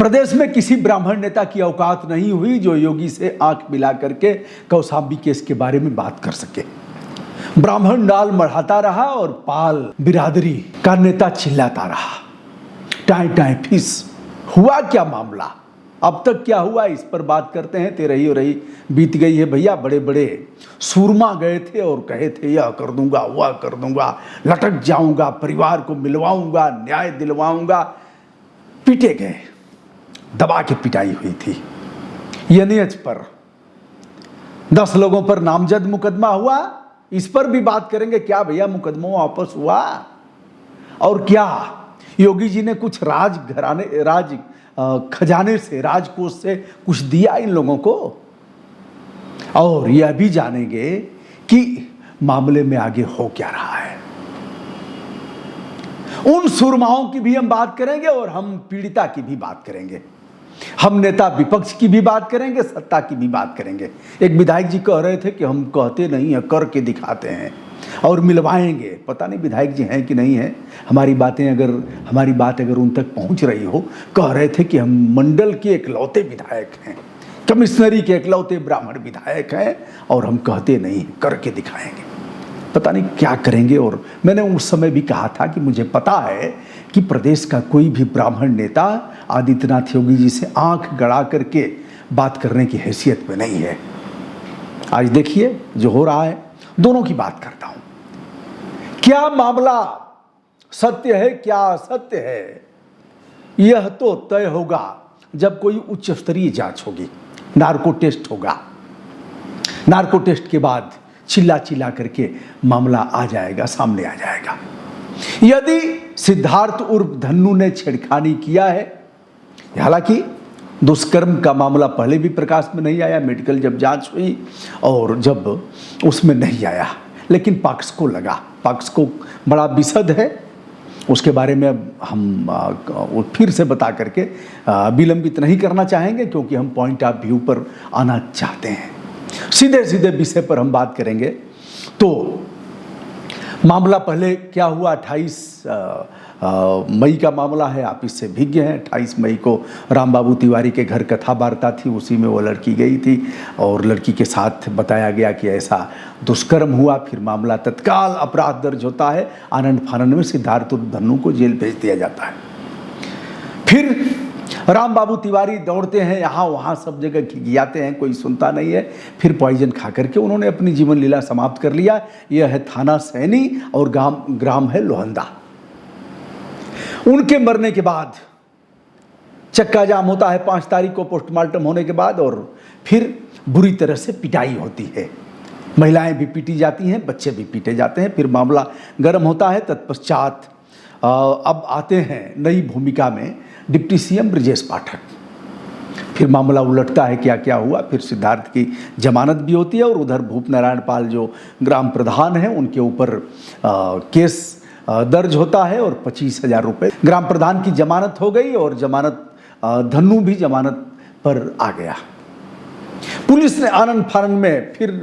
प्रदेश में किसी ब्राह्मण नेता की औकात नहीं हुई जो योगी से आंख मिला करके कौशाम्बी केस के बारे में बात कर सके। ब्राह्मण डाल मढ़ाता रहा और पाल बिरादरी का नेता चिल्लाता रहा। टाई टाई फिस। हुआ क्या मामला, अब तक क्या हुआ, इस पर बात करते हैं। तेरही और रही बीत गई है भैया। बड़े बड़े सूरमा गए थे और कहे थे यह कर दूंगा, वह कर दूंगा, लटक जाऊंगा, परिवार को मिलवाऊंगा, न्याय दिलवाऊंगा। पीटे गए, दबा के पिटाई हुई थी। एनएच पर 10 लोगों पर नामजद मुकदमा हुआ। इस पर भी बात करेंगे। क्या भैया मुकदमा वापस हुआ? और क्या योगी जी ने कुछ राज खजाने से, राजकोष से कुछ दिया इन लोगों को? और यह भी जानेंगे कि मामले में आगे हो क्या रहा है। उन सुरमाओं की भी हम बात करेंगे और हम पीड़िता की भी बात करेंगे। हम नेता विपक्ष की भी बात करेंगे, सत्ता की भी बात करेंगे। एक विधायक जी कह रहे थे कि हम कहते नहीं हैं, करके दिखाते हैं और मिलवाएंगे। पता नहीं विधायक जी हैं कि नहीं हैं। हमारी बात अगर उन तक पहुंच रही हो। कह रहे थे कि हम मंडल के इकलौते विधायक हैं, कमिश्नरी के इकलौते ब्राह्मण विधायक हैं और हम कहते नहीं, करके दिखाएंगे। पता नहीं क्या करेंगे। और मैंने उस समय भी कहा था कि मुझे पता है कि प्रदेश का कोई भी ब्राह्मण नेता आदित्यनाथ योगी जी से आंख गड़ा करके बात करने की हैसियत में नहीं है। आज देखिए जो हो रहा है, दोनों की बात करता हूं। क्या मामला सत्य है, क्या असत्य है, यह तो तय होगा जब कोई उच्च स्तरीय जांच होगी, नार्को टेस्ट होगा। नार्को टेस्ट के बाद चिल्ला चिल्ला करके मामला आ जाएगा, सामने आ जाएगा। यदि सिद्धार्थ उर्फ धन्नू ने छेड़खानी किया है, हालांकि दुष्कर्म का मामला पहले भी प्रकाश में नहीं आया, मेडिकल जब जांच हुई और जब उसमें नहीं आया, लेकिन पॉक्सो लगा। पॉक्सो बड़ा विशद है, उसके बारे में हम फिर से बता करके विलंबित नहीं करना चाहेंगे, क्योंकि हम पॉइंट ऑफ व्यू पर आना चाहते हैं। सीधे सीधे विषय पर हम बात करेंगे। तो मामला पहले क्या हुआ, 28 मई का मामला है, आप इससे भिज्ञ हैं। 28 मई को रामबाबू तिवारी के घर कथा वार्ता थी, उसी में वो लड़की गई थी और लड़की के साथ बताया गया कि ऐसा दुष्कर्म हुआ। फिर मामला तत्काल अपराध दर्ज होता है, आनंद फानंद में सिद्धार्थ धन्नू को जेल भेज दिया जाता है। फिर रामबाबू तिवारी दौड़ते हैं यहाँ वहाँ, सब जगह खिगियाते हैं, कोई सुनता नहीं है। फिर पॉइजन खा करके उन्होंने अपनी जीवन लीला समाप्त कर लिया। यह है थाना सैनी और ग्राम है लोहंदा। उनके मरने के बाद चक्का जाम होता है 5 तारीख को पोस्टमार्टम होने के बाद, और फिर बुरी तरह से पिटाई होती है। महिलाएं भी पीटी जाती हैं, बच्चे भी पीटे जाते हैं। फिर मामला गर्म होता है। तत्पश्चात अब आते हैं नई भूमिका में डिप्टी सीएम ब्रजेश पाठक। फिर मामला उलटता है, क्या क्या हुआ। फिर सिद्धार्थ की जमानत भी होती है और उधर भूप नारायण पाल जो ग्राम प्रधान हैं उनके ऊपर केस दर्ज होता है और 25,000 रुपये। ग्राम प्रधान की जमानत हो गई और धन्नू भी जमानत पर आ गया। पुलिस ने आनंद फानंद में फिर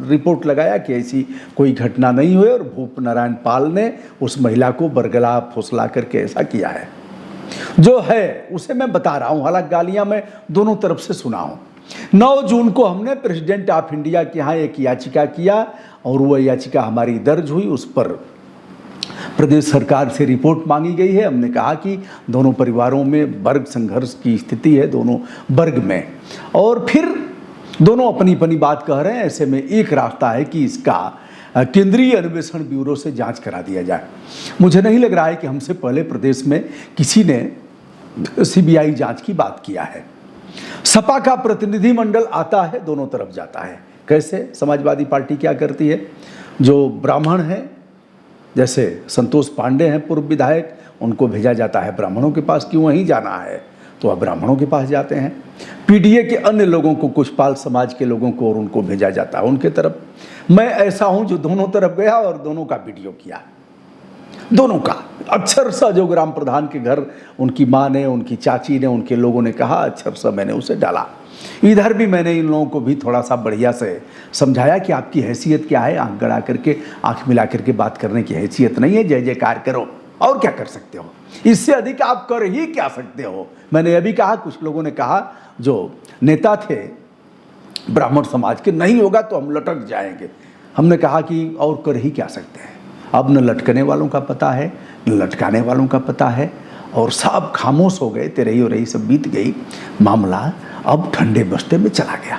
रिपोर्ट लगाया कि ऐसी कोई घटना नहीं हुई और भूप नारायण पाल ने उस महिला को बरगला फुसला करके ऐसा किया है। जो है उसे मैं बता रहा हूं, हालांकि गालियां मैं दोनों तरफ से सुना हूं। 9 जून को हमने प्रेसिडेंट ऑफ इंडिया के यहाँ एक याचिका किया और वह याचिका हमारी दर्ज हुई। उस पर प्रदेश सरकार से रिपोर्ट मांगी गई है। हमने कहा कि दोनों परिवारों में वर्ग संघर्ष की स्थिति है, दोनों वर्ग में, और फिर दोनों अपनी अपनी बात कह रहे हैं। ऐसे में एक रास्ता है कि इसका केंद्रीय अन्वेषण ब्यूरो से जांच करा दिया जाए। मुझे नहीं लग रहा है कि हमसे पहले प्रदेश में किसी ने सीबीआई जांच की बात किया है। सपा का प्रतिनिधिमंडल आता है, दोनों तरफ जाता है। कैसे? समाजवादी पार्टी क्या करती है, जो ब्राह्मण हैं जैसे संतोष पांडे हैं पूर्व विधायक, उनको भेजा जाता है ब्राह्मणों के पास। क्यों वहीं जाना है, तो अब ब्राह्मणों के पास जाते हैं। पीडीए के अन्य लोगों को, कुछ पाल समाज के लोगों को, और उनको भेजा जाता है उनके तरफ। मैं ऐसा हूं जो दोनों तरफ गया और दोनों का वीडियो किया, दोनों का। अक्षरशः जो ग्राम प्रधान के घर उनकी माँ ने, उनकी चाची ने, उनके लोगों ने कहा, अक्षरशः मैंने उसे डाला। इधर भी मैंने इन लोगों को भी थोड़ा सा बढ़िया से समझाया कि आपकी हैसियत क्या है, आंख गड़ा करके, आंख मिला करके बात करने की हैसियत नहीं है, जय जयकार करो, और क्या कर सकते हो। इससे अधिक आप कर ही क्या सकते हो। मैंने यह भी कहा, कुछ लोगों ने कहा, जो नेता थे ब्राह्मण समाज के, नहीं होगा तो हम लटक जाएंगे। हमने कहा कि और कर ही क्या सकते हैं। अब न लटकने वालों का पता है, न लटकाने वालों का पता है, और सब खामोश हो गए। तेरही और रही सब बीत गई, मामला अब ठंडे बस्ते में चला गया।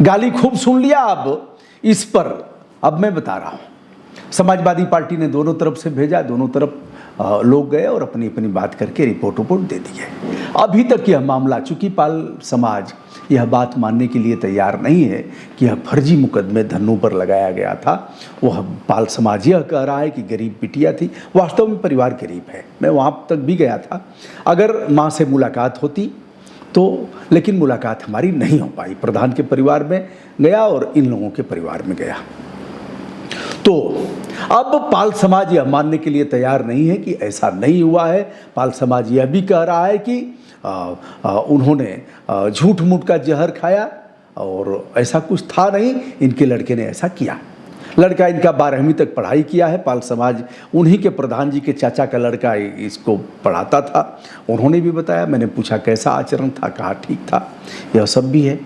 गाली खूब सुन लिया। अब इस पर अब मैं बता रहा हूँ, समाजवादी पार्टी ने दोनों तरफ से भेजा, दोनों तरफ लोग गए और अपनी अपनी बात करके रिपोर्ट दे दी है। अभी तक यह मामला, चूंकि पाल समाज यह बात मानने के लिए तैयार नहीं है कि यह फर्जी मुकदमे धन्नों पर लगाया गया था। वह पाल समाज यह कह रहा है कि गरीब बिटिया थी, वास्तव में परिवार गरीब है। मैं वहाँ तक भी गया था। अगर माँ से मुलाकात होती तो, लेकिन मुलाकात हमारी नहीं हो पाई। प्रधान के परिवार में गया और इन लोगों के परिवार में गया। तो अब पाल समाज यह मानने के लिए तैयार नहीं है कि ऐसा नहीं हुआ है। पाल समाज यह भी कह रहा है कि उन्होंने झूठ मूठ का जहर खाया और ऐसा कुछ था नहीं, इनके लड़के ने ऐसा किया। लड़का इनका 12वीं तक पढ़ाई किया है। पाल समाज उन्हीं के प्रधान जी के चाचा का लड़का इसको पढ़ाता था। उन्होंने भी बताया, मैंने पूछा कैसा आचरण था, कहा ठीक था। यह सब भी है।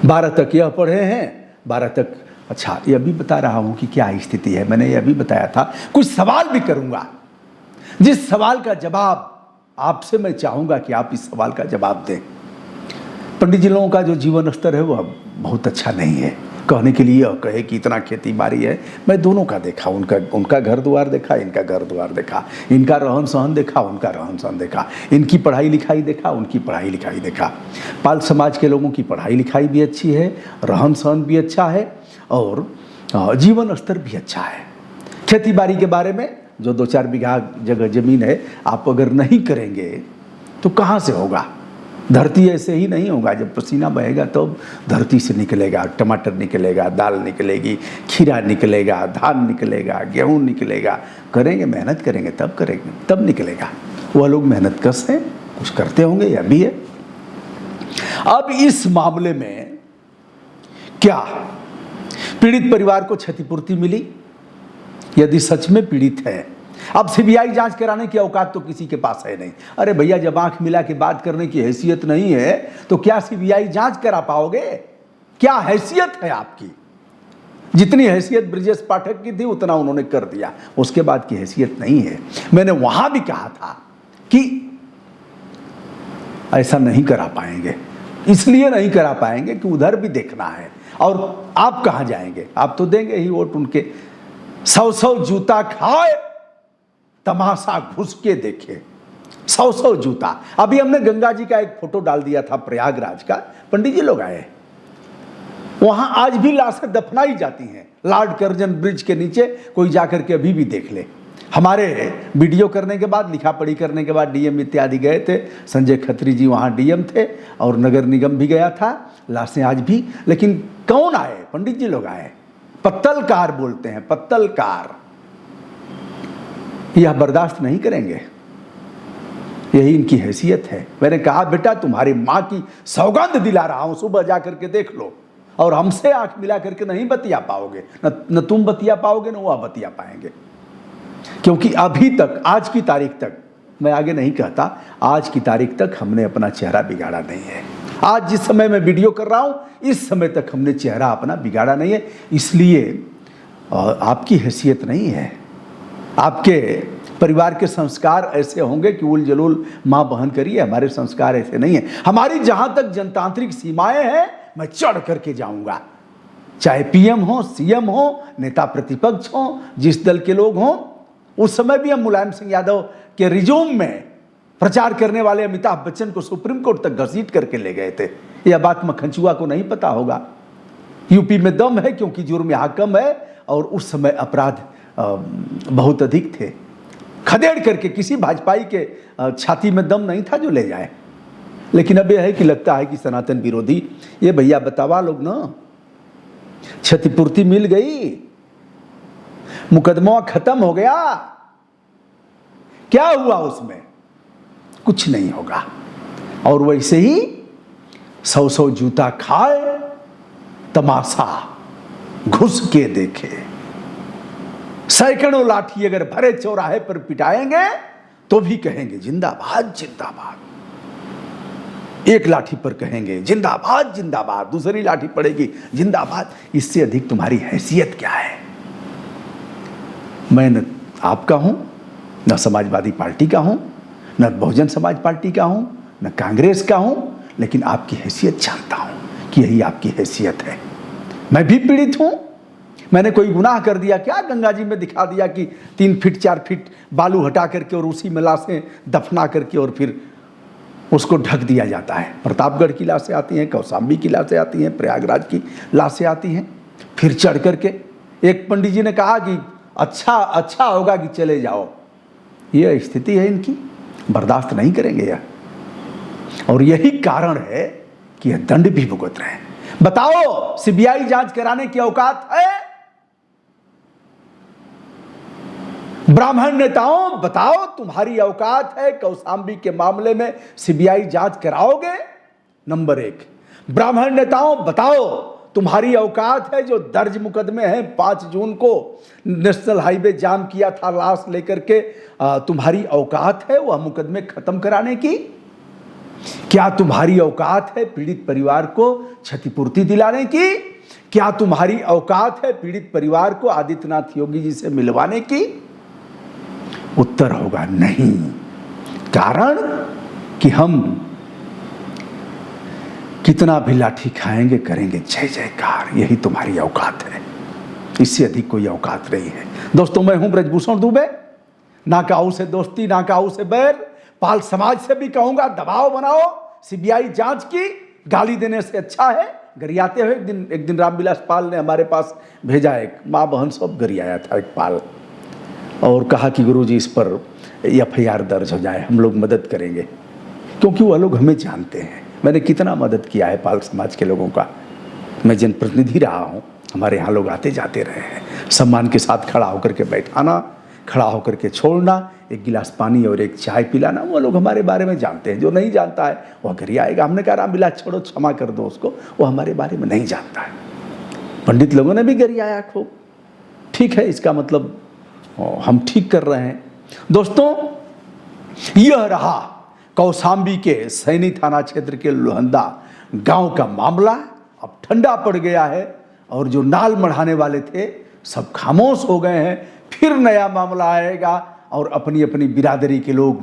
12 तक यह पढ़े हैं, 12 तक। अच्छा, यह भी बता रहा हूँ कि क्या स्थिति है। मैंने यह भी बताया था, कुछ सवाल भी करूँगा, जिस सवाल का जवाब आपसे मैं चाहूँगा कि आप इस सवाल का जवाब दें। पंडित जी लोगों का जो जीवन स्तर है वह बहुत अच्छा नहीं है। कहने के लिए कहे कि इतना खेती बाड़ी है, मैं दोनों का देखा। उनका घर द्वार देखा, इनका घर द्वार देखा, इनका रहन सहन देखा, उनका रहन सहन देखा, इनकी पढ़ाई लिखाई देखा, उनकी पढ़ाई लिखाई देखा। पाल समाज के लोगों की पढ़ाई लिखाई भी अच्छी है, रहन सहन भी अच्छा है और जीवन स्तर भी अच्छा है। खेती बाड़ी के बारे में, जो 2-4 बीघा जगह जमीन है, आप अगर नहीं करेंगे तो कहाँ से होगा। धरती ऐसे ही नहीं होगा। जब पसीना बहेगा तो धरती से निकलेगा, टमाटर निकलेगा, दाल निकलेगी, खीरा निकलेगा, धान निकलेगा, गेहूँ निकलेगा। करेंगे, मेहनत करेंगे, तब करेंगे, तब निकलेगा। वह लोग मेहनत कश हैं, कुछ करते होंगे, यह भी है। अब इस मामले में क्या पीड़ित परिवार को क्षतिपूर्ति मिली? यदि सच में पीड़ित है, अब सीबीआई जांच कराने की औकात तो किसी के पास है नहीं। अरे भैया, जब आंख मिला के बात करने की हैसियत नहीं है तो क्या सीबीआई जांच करा पाओगे? क्या हैसियत है आपकी? जितनी हैसियत ब्रिजेश पाठक की थी उतना उन्होंने कर दिया, उसके बाद की हैसियत नहीं है। मैंने वहां भी कहा था कि ऐसा नहीं करा पाएंगे। इसलिए नहीं करा पाएंगे कि उधर भी देखना है। और आप कहां जाएंगे? आप तो देंगे ही वोट उनके। 100 जूता खाए, तमाशा घुस के देखे। 100 जूता। अभी हमने गंगा जी का एक फोटो डाल दिया था प्रयागराज का, पंडित जी लोग आए। वहां आज भी लाशें दफनाई जाती हैं। लॉर्ड कर्जन ब्रिज के नीचे कोई जाकर के अभी भी देख ले। हमारे वीडियो करने के बाद, लिखा पढ़ी करने के बाद डीएम इत्यादि गए थे। संजय खत्री जी वहां डीएम थे और नगर निगम भी गया था। लाशें आज भी, लेकिन कौन आए? पंडित जी लोग आए। पत्तलकार बोलते हैं, पत्तलकार। यह बर्दाश्त नहीं करेंगे, यही इनकी हैसियत है। मैंने कहा, बेटा तुम्हारी माँ की सौगंध दिला रहा हूं, सुबह जा करके देख लो। और हमसे आंख मिला करके नहीं बतिया पाओगे, न तुम बतिया पाओगे, न वह बतिया पाएंगे। क्योंकि अभी तक, आज की तारीख तक, मैं आगे नहीं कहता, आज की तारीख तक हमने अपना चेहरा बिगाड़ा नहीं है। आज जिस समय मैं वीडियो कर रहा हूं, इस समय तक हमने चेहरा अपना बिगाड़ा नहीं है। इसलिए आपकी हैसियत नहीं है। आपके परिवार के संस्कार ऐसे होंगे कि उल जलूल माँ बहन करिए। हमारे संस्कार ऐसे नहीं है। हमारी जहां तक जनतांत्रिक सीमाएं हैं, मैं चढ़ करके जाऊंगा। चाहे पीएम हो, सीएम हो, नेता प्रतिपक्ष हो, जिस दल के लोग हों। उस समय भी हम मुलायम सिंह यादव के रिज्यूम में प्रचार करने वाले अमिताभ बच्चन को सुप्रीम कोर्ट तक घसीट करके ले गए थे। यह बात मक्खनचुआ को नहीं पता होगा। यूपी में दम है क्योंकि जुर्म यहाँ कम है और उस समय अपराध बहुत अधिक थे। खदेड़ करके किसी भाजपाई के छाती में दम नहीं था जो ले जाए। लेकिन अब यह है कि लगता है कि सनातन विरोधी, ये भैया बतावा लोग ना, क्षतिपूर्ति मिल गई, मुकदमा खत्म हो गया। क्या हुआ उसमें? कुछ नहीं होगा। और वैसे ही 100 जूता खाए, तमाशा घुस के देखे। सैकड़ों लाठी अगर भरे चौराहे पर पिटाएंगे तो भी कहेंगे जिंदाबाद जिंदाबाद। एक लाठी पर कहेंगे जिंदाबाद जिंदाबाद, दूसरी लाठी पड़ेगी जिंदाबाद। इससे अधिक तुम्हारी हैसियत क्या है? मैं न आपका हूं, न समाजवादी पार्टी का हूं, न बहुजन समाज पार्टी का हूं, न कांग्रेस का हूं, लेकिन आपकी हैसियत जानता हूं कि यही आपकी हैसियत है। मैं भी पीड़ित हूं। मैंने कोई गुनाह कर दिया क्या? गंगा जी में दिखा दिया कि 3 फीट 4 फीट बालू हटा करके और उसी में लाशें दफना करके और फिर उसको ढक दिया जाता है। प्रतापगढ़ की लाशें आती हैं, कौशाम्बी की लाशें आती हैं, प्रयागराज की लाशें आती हैं। फिर चढ़ करके एक पंडित जी ने कहा कि अच्छा होगा कि चले जाओ। यह स्थिति है इनकी, बर्दाश्त नहीं करेंगे यह। और यही कारण है कि यह दंड भी भुगत रहे हैं। बताओ, सीबीआई जांच कराने की औकात है? ब्राह्मण नेताओं बताओ, तुम्हारी औकात है कौशाम्बी के मामले में सीबीआई जांच कराओगे? नंबर 1। ब्राह्मण नेताओं बताओ, तुम्हारी औकात है जो दर्ज मुकदमे हैं 5 जून को नेशनल हाईवे जाम किया था लाश लेकर के, तुम्हारी औकात है वह मुकदमे खत्म कराने की? क्या तुम्हारी औकात है पीड़ित परिवार को क्षतिपूर्ति दिलाने की? क्या तुम्हारी औकात है पीड़ित परिवार को आदित्यनाथ योगी जी से मिलवाने की? उत्तर होगा नहीं। कारण कि हम कितना भी लाठी खाएंगे, करेंगे जय जयकार। यही तुम्हारी औकात है, इससे अधिक कोई औकात नहीं है। दोस्तों, मैं हूं ब्रजभूषण दुबे। ना काऊ से दोस्ती, ना काऊ से बैर। पाल समाज से भी कहूंगा, दबाव बनाओ सीबीआई जांच की। गाली देने से अच्छा है गरियाते हुए। एक दिन रामविलास पाल ने हमारे पास भेजा, एक माँ बहन सब गरियाया था एक पाल, और कहा कि गुरुजी इस पर FIR दर्ज हो जाए, हम लोग मदद करेंगे। क्योंकि वह लोग हमें जानते हैं। मैंने कितना मदद किया है पाल समाज के लोगों का। मैं जनप्रतिनिधि रहा हूँ, हमारे यहाँ लोग आते जाते रहे हैं। सम्मान के साथ खड़ा होकर के बैठाना, खड़ा होकर के छोड़ना, एक गिलास पानी और एक चाय पिलाना, वो लोग हमारे बारे में जानते हैं। जो नहीं जानता है वह गरियाएगा। हमने कहा रामविलास छोड़ो, क्षमा कर दो उसको, वो हमारे बारे में नहीं जानता है। पंडित लोगों ने भी गरियाया खूब। ठीक है, इसका मतलब हम ठीक कर रहे हैं। दोस्तों, यह रहा कौशाम्बी के सैनी थाना क्षेत्र के लोहंदा गांव का मामला। अब ठंडा पड़ गया है और जो नाल मढ़ाने वाले थे सब खामोश हो गए हैं। फिर नया मामला आएगा और अपनी अपनी बिरादरी के लोग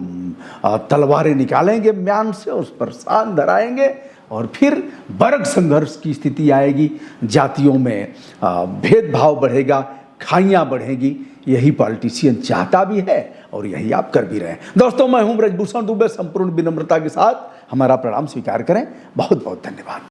तलवारें निकालेंगे म्यान से, उस पर शान धराएंगे और फिर वर्ग संघर्ष की स्थिति आएगी। जातियों में भेदभाव बढ़ेगा, खाइयाँ बढ़ेंगी। यही पॉलिटिशियन चाहता भी है और यही आप कर भी रहे हैं। दोस्तों, मैं हूं ब्रजभूषण दुबे। संपूर्ण विनम्रता के साथ हमारा प्रणाम स्वीकार करें। बहुत बहुत धन्यवाद।